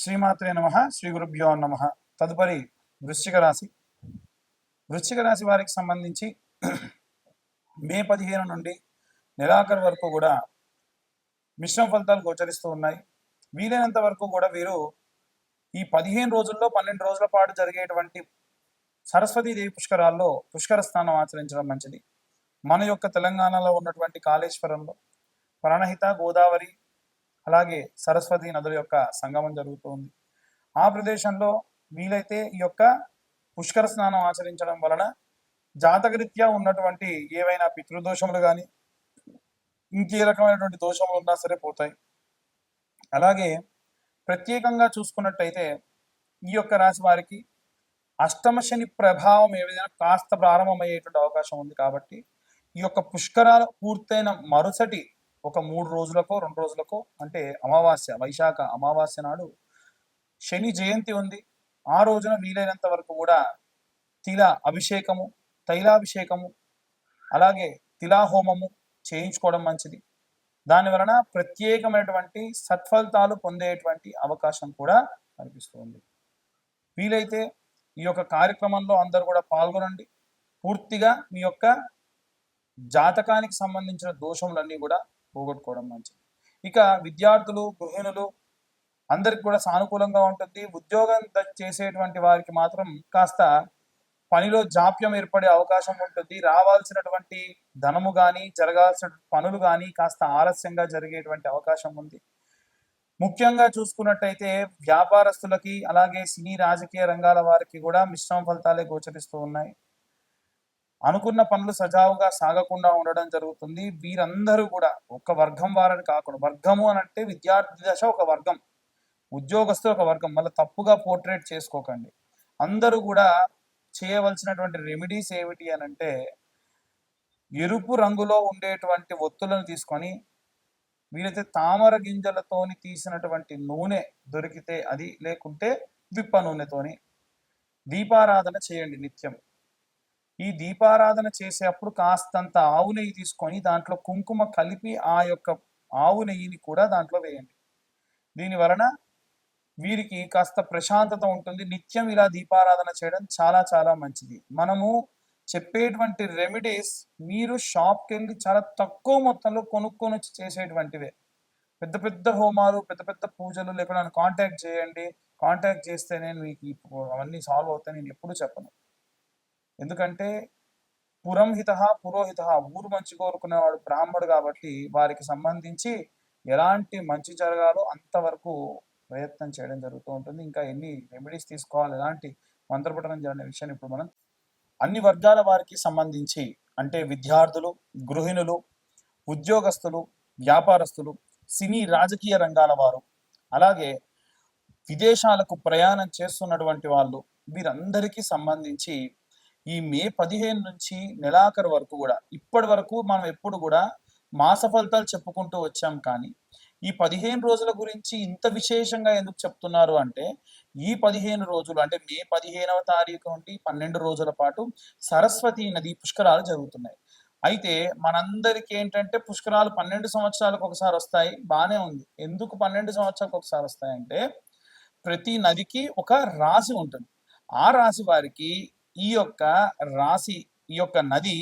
శ్రీమాత్రే నమ. శ్రీ గురుభ్యో నమ. తదుపరి వృశ్చిక రాశి. వృశ్చిక రాశి వారికి సంబంధించి మే 15 నుండి నెలాఖరు వరకు కూడా మిశ్రమ ఫలితాలు గోచరిస్తూ ఉన్నాయి. వీలైనంత వరకు కూడా వీరు ఈ 15 రోజుల్లో 12 రోజుల పాటు జరిగేటువంటి సరస్వతీదేవి పుష్కరాల్లో పుష్కర స్నానం ఆచరించడం మంచిది. మన యొక్క తెలంగాణలో ఉన్నటువంటి కాళేశ్వరంలో ప్రాణహిత, గోదావరి, అలాగే సరస్వతి నదుల యొక్క సంగమం జరుగుతూ ఉంది. ఆ ప్రదేశంలో వీలైతే ఈ యొక్క పుష్కర స్నానం ఆచరించడం వలన జాతకరీత్యా ఉన్నటువంటి ఏవైనా పితృదోషములు కానీ ఇంకే రకమైనటువంటి దోషములు ఉన్నా సరే పోతాయి. అలాగే ప్రత్యేకంగా చూసుకున్నట్టయితే ఈ యొక్క రాశి వారికి అష్టమ శని ప్రభావం ఏదైనా కాస్త ప్రారంభమయ్యేటువంటి అవకాశం ఉంది. కాబట్టి ఈ యొక్క పుష్కరాలు పూర్తయిన మరుసటి ఒక 3 రోజులకో 2 రోజులకో, అంటే అమావాస్య, వైశాఖ అమావాస్య నాడు శని జయంతి ఉంది. ఆ రోజున వీలైనంత వరకు కూడా అభిషేకము, తైలాభిషేకము, అలాగే తిలాహోమము చేయించుకోవడం మంచిది. దాని వలన ప్రత్యేకమైనటువంటి సత్ఫలితాలు పొందేటువంటి అవకాశం కూడా కనిపిస్తుంది. వీలైతే ఈ యొక్క కార్యక్రమంలో అందరూ కూడా పాల్గొనండి. పూర్తిగా మీ యొక్క జాతకానికి సంబంధించిన దోషములన్నీ కూడా పోగొట్టుకోవడం మంచిది. ఇక విద్యార్థులు, గృహిణులు అందరికి కూడా సానుకూలంగా ఉంటుంది. ఉద్యోగం చేసేటువంటి వారికి మాత్రం కాస్త పనిలో జాప్యం ఏర్పడే అవకాశం ఉంటుంది. రావాల్సినటువంటి ధనము కానీ, జరగాల్సిన పనులు కానీ కాస్త ఆలస్యంగా జరిగేటువంటి అవకాశం ఉంది. ముఖ్యంగా చూసుకున్నట్టయితే వ్యాపారస్తులకి, అలాగే సినీ రాజకీయ రంగాల వారికి కూడా మిశ్రమ ఫలితాలే గోచరిస్తూ ఉన్నాయి. అనుకున్న పనులు సజావుగా సాగకుండా ఉండడం జరుగుతుంది. వీరందరూ కూడా ఒక వర్గం వారని కాకుండా, వర్గము అని అంటే విద్యార్థి దశ ఒక వర్గం, ఉద్యోగస్తులు ఒక వర్గం, మళ్ళీ తప్పుగా పోర్ట్రేట్ చేసుకోకండి. అందరూ కూడా చేయవలసినటువంటి రెమెడీస్ ఏమిటి అని అంటే, ఎరుపు రంగులో ఉండేటువంటి ఒత్తులను తీసుకొని వీలైతే తామర గింజలతోని తీసినటువంటి నూనె దొరికితే అది, లేకుంటే విప్ప నూనెతోని దీపారాధన చేయండి నిత్యం. ఈ దీపారాధన చేసేటప్పుడు కాస్తంత ఆవు నెయ్యి తీసుకొని దాంట్లో కుంకుమ కలిపి ఆ యొక్క ఆవు నెయ్యిని కూడా దాంట్లో వేయండి. దీని వలన వీరికి కాస్త ప్రశాంతత ఉంటుంది. నిత్యం ఇలా దీపారాధన చేయడం చాలా చాలా మంచిది. మనము చెప్పేటువంటి రెమెడీస్ మీరు షాప్కి వెళ్ళి చాలా తక్కువ మొత్తంలో కొనుక్కొని వచ్చి చేసేటువంటివే. పెద్ద పెద్ద హోమాలు, పెద్ద పెద్ద పూజలు లేకుండా నన్ను కాంటాక్ట్ చేయండి, కాంటాక్ట్ చేస్తే నేను మీకు అవన్నీ సాల్వ్ అవుతాయి నేను ఎప్పుడు చెప్పను. ఎందుకంటే పురంహిత పురోహిత, ఊరు మంచి కోరుకునేవాడు బ్రాహ్మడు కాబట్టి వారికి సంబంధించి ఎలాంటి మంచి జరగాలో అంతవరకు ప్రయత్నం చేయడం జరుగుతూ ఉంటుంది. ఇంకా ఎన్ని రెమెడీస్ తీసుకోవాలి, ఎలాంటి మంత్రపఠనం చేయాలనే విషయాన్ని ఇప్పుడు మనం అన్ని వర్గాల వారికి సంబంధించి, అంటే విద్యార్థులు, గృహిణులు, ఉద్యోగస్తులు, వ్యాపారస్తులు, సినీ రాజకీయ రంగాల వారు, అలాగే విదేశాలకు ప్రయాణం చేస్తున్నటువంటి వాళ్ళు, వీరందరికీ సంబంధించి ఈ మే 15 నుంచి నెలాఖరు వరకు కూడా, ఇప్పటి వరకు మనం ఎప్పుడు కూడా మాస ఫలితాలు చెప్పుకుంటూ వచ్చాం. కానీ ఈ 15 రోజుల గురించి ఇంత విశేషంగా ఎందుకు చెప్తున్నారు అంటే, ఈ 15 రోజులు అంటే మే 15వ తారీఖు నుండి 12 రోజుల పాటు సరస్వతి నది పుష్కరాలు జరుగుతున్నాయి. అయితే మనందరికీ ఏంటంటే పుష్కరాలు 12 సంవత్సరాలకు ఒకసారి వస్తాయి, బాగానే ఉంది. ఎందుకు 12 సంవత్సరాలకు ఒకసారి వస్తాయంటే, ప్రతి నదికి ఒక రాశి ఉంటుంది. ఆ రాశి వారికి ఈ యొక్క రాశి, ఈ యొక్క నది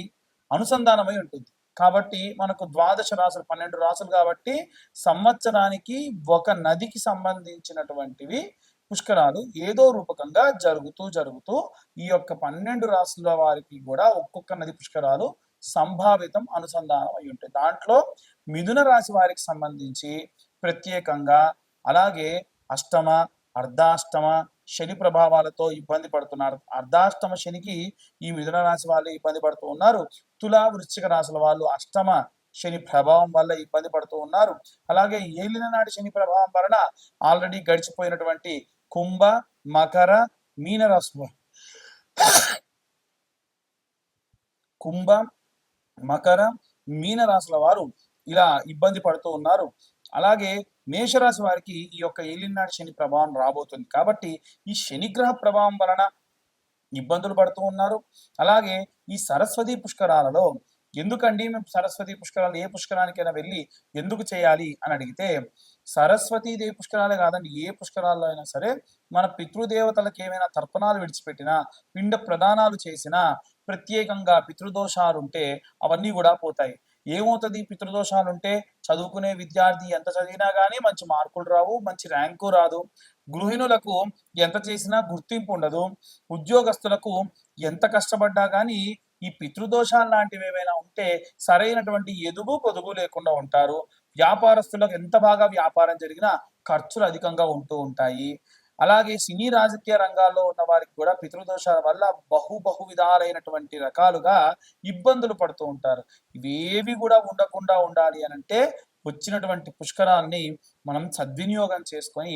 అనుసంధానమై ఉంటుంది. కాబట్టి మనకు 12 రాసులు, 12 రాసులు కాబట్టి సంవత్సరానికి ఒక నదికి సంబంధించినటువంటివి పుష్కరాలు ఏదో రూపకంగా జరుగుతూ ఈ యొక్క 12 రాసుల వారికి కూడా ఒక్కొక్క నది పుష్కరాలు సంభావితం, అనుసంధానం అయి ఉంటాయి. దాంట్లో మిథున రాశి వారికి సంబంధించి ప్రత్యేకంగా, అలాగే అష్టమ, అర్ధాష్టమ శని ప్రభావాలతో ఇబ్బంది పడుతున్నారు. అర్ధాష్టమ శనికి ఈ మిథున రాశి వాళ్ళు ఇబ్బంది పడుతూ ఉన్నారు. తులా, వృశ్చిక రాశుల వాళ్ళు అష్టమ శని ప్రభావం వల్ల ఇబ్బంది పడుతూ ఉన్నారు. అలాగే ఏలిన నాటి శని ప్రభావం వలన ఆల్రెడీ గడిచిపోయినటువంటి కుంభ, మకర, మీన రాశులు, కుంభ, మకర, మీన రాశుల వారు ఇలా ఇబ్బంది పడుతూ ఉన్నారు. అలాగే మేషరాశి వారికి ఈ యొక్క ఏలినాటి శని ప్రభావం రాబోతుంది. కాబట్టి ఈ శనిగ్రహ ప్రభావం వలన ఇబ్బందులు పడుతూ ఉన్నారు. అలాగే ఈ సరస్వతి పుష్కరాలలో ఎందుకండి మేము సరస్వతి పుష్కరాలు ఏ పుష్కరానికైనా వెళ్ళి ఎందుకు చేయాలి అని అడిగితే, సరస్వతీదేవి పుష్కరాలే కాదండి, ఏ పుష్కరాల్లో అయినా సరే మన పితృదేవతలకు ఏమైనా తర్పణాలు విడిచిపెట్టినా, పిండ ప్రదానాలు చేసినా, ప్రత్యేకంగా పితృదోషాలుంటే అవన్నీ కూడా పోతాయి. ఏమవుతుంది పితృదోషాలుంటే? చదువుకునే విద్యార్థి ఎంత చదివినా కానీ మంచి మార్కులు రావు, మంచి ర్యాంకు రాదు. గృహిణులకు ఎంత చేసినా గుర్తింపు ఉండదు. ఉద్యోగస్తులకు ఎంత కష్టపడ్డా కానీ ఈ పితృదోషాలు లాంటివి ఏమైనా ఉంటే సరైనటువంటి ఎదుగు పొదుగు లేకుండా ఉంటారు. వ్యాపారస్తులకు ఎంత బాగా వ్యాపారం జరిగినా ఖర్చులు అధికంగా ఉంటూ ఉంటాయి. అలాగే సినీ రాజకీయ రంగాల్లో ఉన్న వారికి కూడా పితృదోషాల వల్ల బహు విధాలైనటువంటి రకాలుగా ఇబ్బందులు పడుతూ ఉంటారు. ఇవేవి కూడా ఉండకుండా ఉండాలి అని అంటే వచ్చినటువంటి పుష్కరాల్ని మనం సద్వినియోగం చేసుకొని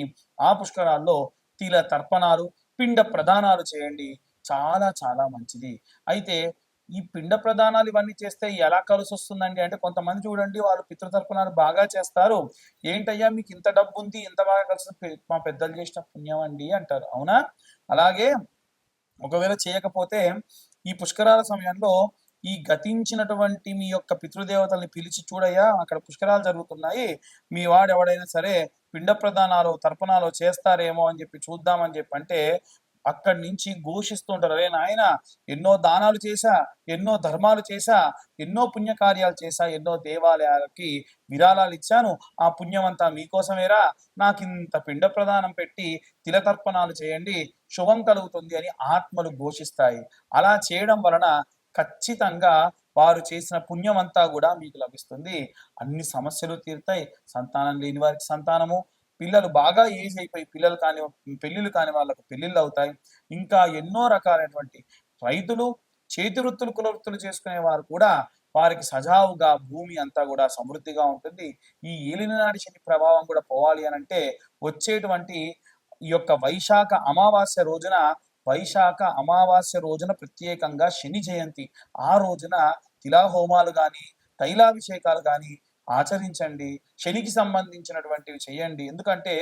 ఆ పుష్కరాల్లో తిల తర్పణాలు, పిండ ప్రదానాలు చేయండి. చాలా చాలా మంచిది. అయితే ఈ పిండ ప్రదానాలు ఇవన్నీ చేస్తే ఎలా కలిసి వస్తుందండి అంటే, కొంతమంది చూడండి వాళ్ళు పితృతర్పణాలు బాగా చేస్తారు. ఏంటయ్యా మీకు ఇంత డబ్బు ఉంది, ఇంత బాగా కలిసి మా పెద్దలు చేసిన పుణ్యం అండి అంటారు. అవునా? అలాగే ఒకవేళ చేయకపోతే ఈ పుష్కరాల సమయంలో ఈ గతించినటువంటి మీ యొక్క పితృదేవతల్ని పిలిచి, చూడయ్యా అక్కడ పుష్కరాలు జరుగుతున్నాయి, మీ వాడు ఎవడైనా సరే పిండ ప్రదానాలు తర్పణాలు చేస్తారేమో అని చెప్పి చూద్దామని చెప్పి అంటే అక్కడి నుంచి ఘోషిస్తూ ఉంటారు. అరే నాయన, ఎన్నో దానాలు చేశా, ఎన్నో ధర్మాలు చేశా, ఎన్నో పుణ్యకార్యాలు చేశా, ఎన్నో దేవాలయాలకి విరాళాలు ఇచ్చాను, ఆ పుణ్యం అంతా మీకోసమేరా, నాకింత పిండ ప్రదానం పెట్టి తిలతర్పణాలు చేయండి, శుభం కలుగుతుంది అని ఆత్మలు ఘోషిస్తాయి. అలా చేయడం వలన ఖచ్చితంగా వారు చేసిన పుణ్యం అంతా కూడా మీకు లభిస్తుంది. అన్ని సమస్యలు తీరుతాయి. సంతానం లేని వారికి సంతానము, పిల్లలు బాగా ఏజ్ అయిపోయి పిల్లలు కాని పెళ్ళిళ్ళు కాని వాళ్ళకు పెళ్ళిళ్ళు అవుతాయి. ఇంకా ఎన్నో రకాలైనటువంటి రైతులు, చేతి వృత్తులు, కుల వృత్తులు చేసుకునే వారు కూడా వారికి సజావుగా భూమి అంతా కూడా సమృద్ధిగా ఉంటుంది. ఈ ఏలినాటి శని ప్రభావం కూడా పోవాలి అని అంటే వచ్చేటువంటి ఈ యొక్క వైశాఖ అమావాస్య రోజున ప్రత్యేకంగా శని జయంతి. ఆ రోజున తిలాహోమాలు కానీ తైలాభిషేకాలు కానీ ఆచరించండి. శనికి సంబంధించినటువంటివి చేయండి. ఎందుకంటే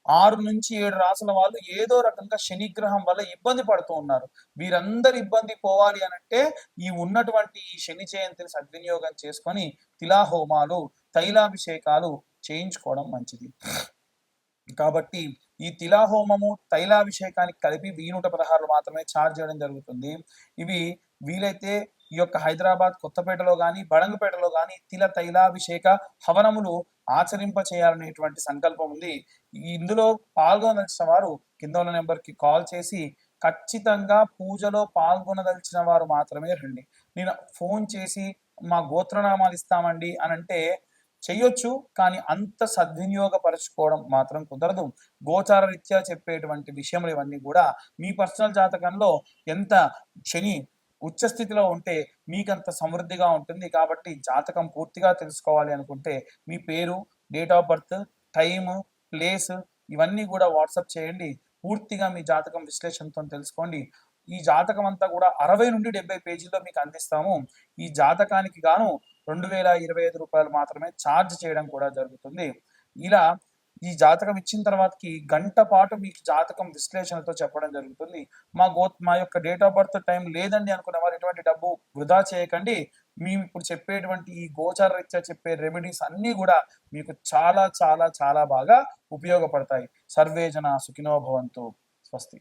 6 నుంచి 7 రాసుల వాళ్ళు ఏదో రకంగా శనిగ్రహం వల్ల ఇబ్బంది పడుతూ ఉన్నారు. వీరందరి ఇబ్బంది పోవాలి అనంటే ఈ ఉన్నటువంటి ఈ శని జయంతిని సద్వినియోగం చేసుకొని తిలాహోమాలు, తైలాభిషేకాలు చేయించుకోవడం మంచిది. కాబట్టి ఈ తిలాహోమము, తైలాభిషేకానికి కలిపి 1116 మాత్రమే ఛార్జ్ చేయడం జరుగుతుంది. ఇవి వీలైతే ఈ యొక్క హైదరాబాద్ కొత్తపేటలో కానీ బడంగపేటలో కానీ తైలాభిషేక హవనములు ఆచరింప చేయాలనేటువంటి సంకల్పం ఉంది. ఇందులో పాల్గొనదలిచిన వారు కింద ఉన్న నెంబర్కి కాల్ చేసి ఖచ్చితంగా పూజలో పాల్గొనదలిచిన వారు మాత్రమే రండి. నేను ఫోన్ చేసి మా గోత్రనామాలు ఇస్తామండి అని అంటే చెయ్యొచ్చు, కానీ అంత సద్వినియోగపరచుకోవడం మాత్రం కుదరదు. గోచార రీత్యా చెప్పేటువంటి విషయములు ఇవన్నీ కూడా మీ పర్సనల్ జాతకంలో ఎంత శని ఉచ్చస్థితిలో ఉంటే మీకంత సమృద్ధిగా ఉంటుంది. కాబట్టి జాతకం పూర్తిగా తెలుసుకోవాలి అనుకుంటే మీ పేరు, date of birth, time, place ఇవన్నీ కూడా వాట్సాప్ చేయండి. పూర్తిగా మీ జాతకం విశ్లేషణతో తెలుసుకోండి. ఈ జాతకం అంతా కూడా 60 నుండి 70 పేజీల్లో మీకు అందిస్తాము. ఈ జాతకానికి గాను 2025 రూపాయలు మాత్రమే ఛార్జ్ చేయడం కూడా జరుగుతుంది. ఇలా ఈ జాతకం ఇచ్చిన తర్వాతకి గంట పాటు మీకు జాతకం విశ్లేషణతో చెప్పడం జరుగుతుంది. మా యొక్క డేట్ ఆఫ్ బర్త్ టైం లేదండి అనుకునే వారు ఎటువంటి డబ్బు వృధా చేయకండి. మేము ఇప్పుడు చెప్పేటువంటి ఈ గోచార రీత్యా చెప్పే రెమెడీస్ అన్నీ కూడా మీకు చాలా చాలా చాలా బాగా ఉపయోగపడతాయి. సర్వే జన సుఖినో భవంతు. స్వస్తి.